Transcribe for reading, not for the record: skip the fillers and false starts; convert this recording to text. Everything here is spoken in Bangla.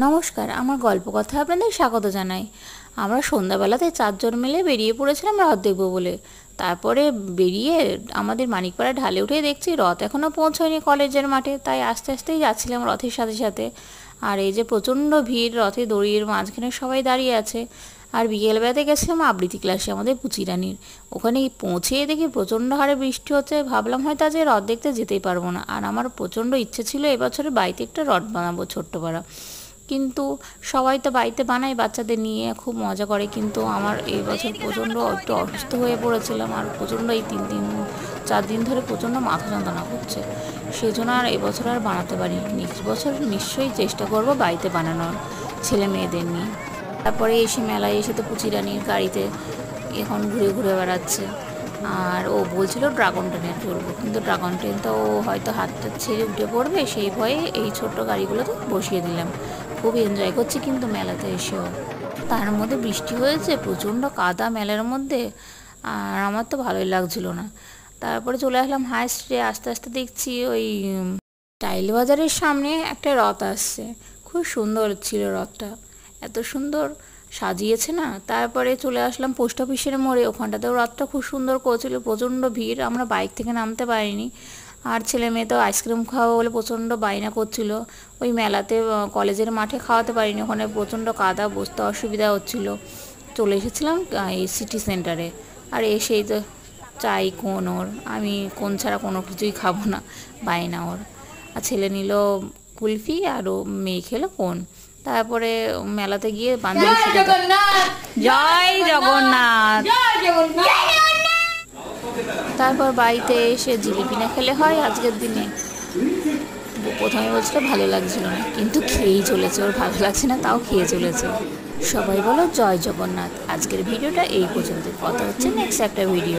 নমস্কার, আমার গল্প কথা আপনাদের স্বাগত জানাই। আমরা সন্ধ্যাবেলাতে 4 জন মিলে বেরিয়ে পড়েছিলাম রথ দেখবো বলে। তারপরে বেরিয়ে আমাদের মানিকপাড়া ঢালে উঠে দেখছি রথ এখনও পৌঁছয়নি কলেজের মাঠে, তাই আস্তে আস্তেই যাচ্ছিলাম রথের সাথে সাথে। আর এই যে প্রচণ্ড ভিড়, রথে দড়ির মাঝখানে সবাই দাঁড়িয়ে আছে। আর বিকেলবেলাতে গেছিলাম আবৃত্তি ক্লাসে আমাদের পুচিরানির। ওখানে পৌঁছে দেখি প্রচণ্ড হারে বৃষ্টি হচ্ছে, ভাবলাম হয়তো আজ রথ দেখতে যেতেই পারবো না। আর আমার প্রচণ্ড ইচ্ছে ছিল এবছরে বাড়িতে একটা রথ বানাবো ছোট্ট পাড়া, কিন্তু সবাই তো বাড়িতে বানায় বাচ্চাদের নিয়ে, খুব মজা করে। কিন্তু আমার এই বছর প্রচণ্ড একটু অসুস্থ হয়ে পড়েছিলাম, আর প্রচণ্ড এই 3-4 দিন ধরে প্রচণ্ড মাথা যন্ত্রণা করছে, সেই জন্য আর এবছর আর বানাতে পারি। নেক্সট বছর নিশ্চয়ই চেষ্টা করব বাড়িতে বানানোর ছেলে মেয়েদের নিয়ে। তারপরে এসে মেলায় এসে তো পুচিরানির গাড়িতে এখন ঘুরে ঘুরে বেড়াচ্ছে। আর ও বলছিল ড্রাগন ট্রেনে চড়বো, কিন্তু ড্রাগন ট্রেন তো ও হয়তো হাতটা ছেড়ে উঠে পড়বে, সেই ভয়ে এই ছোট্ট গাড়িগুলোতে বসিয়ে দিলাম। খুব এনজয় করছি কিন্তু মেলাতে এসেও। তার মধ্যে বৃষ্টি হয়েছে, প্রচণ্ড কাদা মেলার মধ্যে, আর আমার তো ভালোই লাগছিল না। তারপরে চলে আসলাম হাই স্ট্রিটে। আস্তে আস্তে দেখছি ওই টাইল বাজারের সামনে একটা রথ আসছে, খুব সুন্দর ছিল রথটা, এত সুন্দর সাজিয়েছে না। তারপরে চলে আসলাম পোস্ট অফিসের মোড়ে, ওখানটাতেও রথটা খুব সুন্দর করেছিল। প্রচণ্ড ভিড়, আমরা বাইক থেকে নামতে পারিনি। আর ছেলে মেয়ে তো আইসক্রিম খাওয়াবো বলে প্রচণ্ড বায়না করছিল। ওই মেলাতে কলেজের মাঠে খাওয়াতে পারিনি, ওখানে প্রচণ্ড কাদা, বসতে অসুবিধা হচ্ছিল। চলে এসেছিলাম এই সিটি সেন্টারে। আর এসেই তো চাই কোন ওর, আমি কোন ছাড়া কোনো কিছুই খাবো না, বায়না ওর। আর ছেলে নিল কুলফি আর ও মেয়ে খেলো কোন। তারপরে মেলাতে গিয়ে বান্ধবী জয় জগন্নাথ, তারপর বাড়িতে এসে জিলিপি না খেলে হয় আজকের দিনে। প্রথমে বলছিল ভালো লাগছিল না, কিন্তু খেয়েই চলেছে, ওর ভালো লাগছে না তাও খেয়ে চলেছে। সবাই বলো জয় জগন্নাথ। আজকের ভিডিওটা এই পর্যন্ত, কথা হচ্ছে নেক্সট একটা ভিডিও।